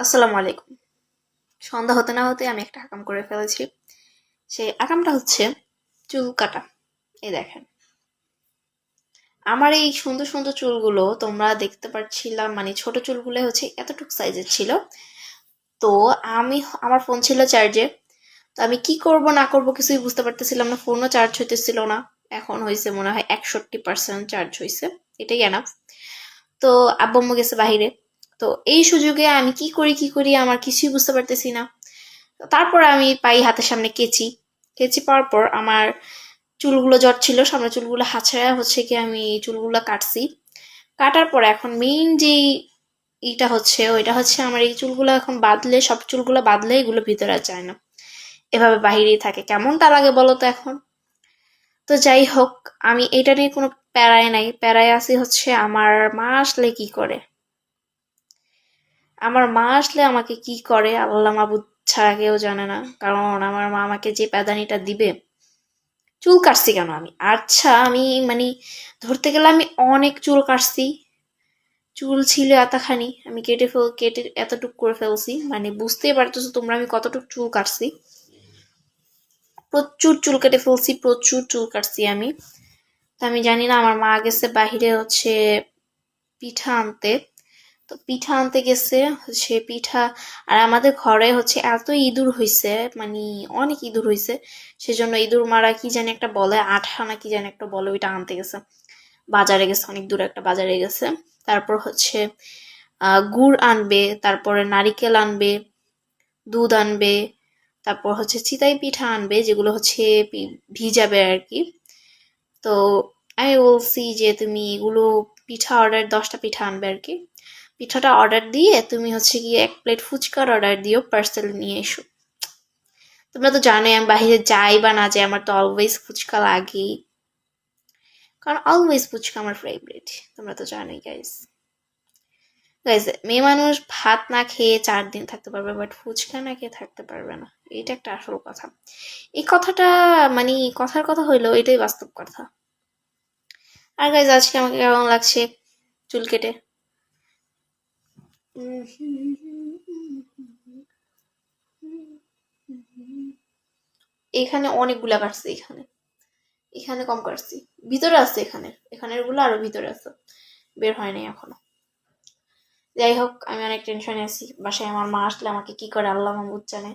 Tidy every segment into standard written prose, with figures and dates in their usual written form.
আসসালামু আলাইকুম। সন্ধ্যা হতে না হতে আমি একটা আকাম করে ফেলেছি। সেই আকামটা হচ্ছে চুল কাটা। এই দেখেন, আমার এই সুন্দর সুন্দর চুলগুলো তোমরা দেখতে পাচ্ছিলাম, মানে ছোট চুলগুলো হচ্ছে এতটুকু সাইজের ছিল। তো আমি, আমার ফোন ছিল চার্জে। তো আমি কি করব না করব কিছুই বুঝতে পারতেছিলাম না, ফোনও চার্জ হইতেছিল না। এখন হয়েছে মনে হয় 61% চার্জ হয়েছে, এটাই এনাফ। তো আব্বু আম্মু গেছে বাহিরে। তো এই সুযোগে আমি কি করি আমার কিছুই বুঝতে পারতেছি না। তারপর আমি পাই হাতের সামনে কেচি। কেচি পাওয়ার পর আমার চুলগুলো জট ছিল, সামনে চুলগুলো হাছড়া হচ্ছে কি আমি চুলগুলো কাটছি। কাটার পর এখন মেইন যে ইটা হচ্ছে ওইটা হচ্ছে আমার এই চুলগুলো এখন বাঁধলে, সব চুলগুলো বাঁধলে এগুলো ভিতরে আর যায় না, এভাবে বাহিরেই থাকে। কেমনটা লাগে বলো তো এখন? তো যাই হোক, আমি এটা নিয়ে কোনো প্যারায় নাই, প্যারায় আছি হচ্ছে আমার মা আসলে কি করে। আমার মা আসলে আমাকে কি করে আল্লাহ মাবুদ ছাড়া কেউ জানে না। কারণ আমার মা আমাকে যে প্যাদানিটা দিবে। চুল কাটছি কেন আমি, আচ্ছা আমি মানে ধরতে গেলে আমি অনেক চুল কাটছি। চুল ছিল এতখানি, আমি কেটে এতটুক করে ফেলছি, মানে বুঝতেই পারতেছো তোমরা আমি কতটুক চুল কাটছি। প্রচুর চুল কেটে ফেলছি, প্রচুর চুল কাটছি আমি। তা আমি জানি না, আমার মা গেছে বাহিরে হচ্ছে পিঠা আনতে। তো পিঠা আনতে গেছে, হচ্ছে পিঠা। আর আমাদের ঘরে হচ্ছে এত ইঁদুর হইছে, মানে অনেক ইঁদুর হইছে। সেজন্য ইঁদুর মারা কি জানি একটা বলে, আঠা না কি জানি একটা বলে, ওইটা আনতে গেছে। বাজারে গেছে, অনেক দূরে একটা বাজারে গেছে। তারপর হচ্ছে গুড় আনবে, তারপরে নারিকেল আনবে, দুধ আনবে। তারপর হচ্ছে চিতাই পিঠা আনবে, যেগুলো হচ্ছে ভিজাবে আর কি। তো আমি বলছি যে তুমি এগুলো পিঠা অর্ডার, 10টা পিঠা আনবে আর কি। পিঠাটা অর্ডার দিয়ে তুমি হচ্ছে গিয়ে 1 প্লেট ফুচকার অর্ডার দিও, পার্সেল নিয়ে এসো। তোমরা তো জানোই আমি বাইরে যাই বা না যাই, আমার তো অলওয়েজ ফুচকা লাগেই। কারণ অলওয়েজ ফুচকা আমার ফেভারিট, তোমরা তো জানোই গাইস। গাইস, মেয়ে মানুষ ভাত না খেয়ে 4 দিন থাকতে পারবে, বাট ফুচকা না খেয়ে থাকতে পারবে না। এটা একটা আসল কথা। এই কথাটা, মানে কথার কথা হইলো, এটাই বাস্তব কথা। আর গাইস, আজকে আমাকে কেমন লাগছে চুল কেটে? এখানে অনেকগুলা কাটছে, এখানে এখানে কম কাটছি। ভিতরে আছে, এখানে এখানের গুলো আরো ভিতরে আছে, বের হয় নাই এখনো। যাই হোক, আমি অনেক টেনশনে আছি। বাসায় আমার মা আসলে আমাকে কি করে আল্লাহ মাহবুদ জানে।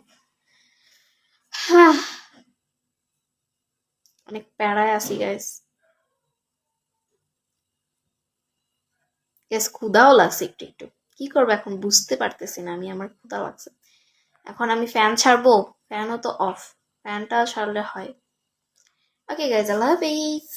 হাহ, অনেক প্যারায় আছি গাইস। গাইস, ক্ষুধাও লাগছে একটু একটু। কি করবো এখন বুঝতে পারতেছি না আমি, আমার ক্ষুধা লাগছে। এখন আমি ফ্যান ছাড়বো, ফ্যানও তো অফ। ফ্যানটা ছাড়লে হয়। ওকে গাইস, আল্লাহ হাফেজ।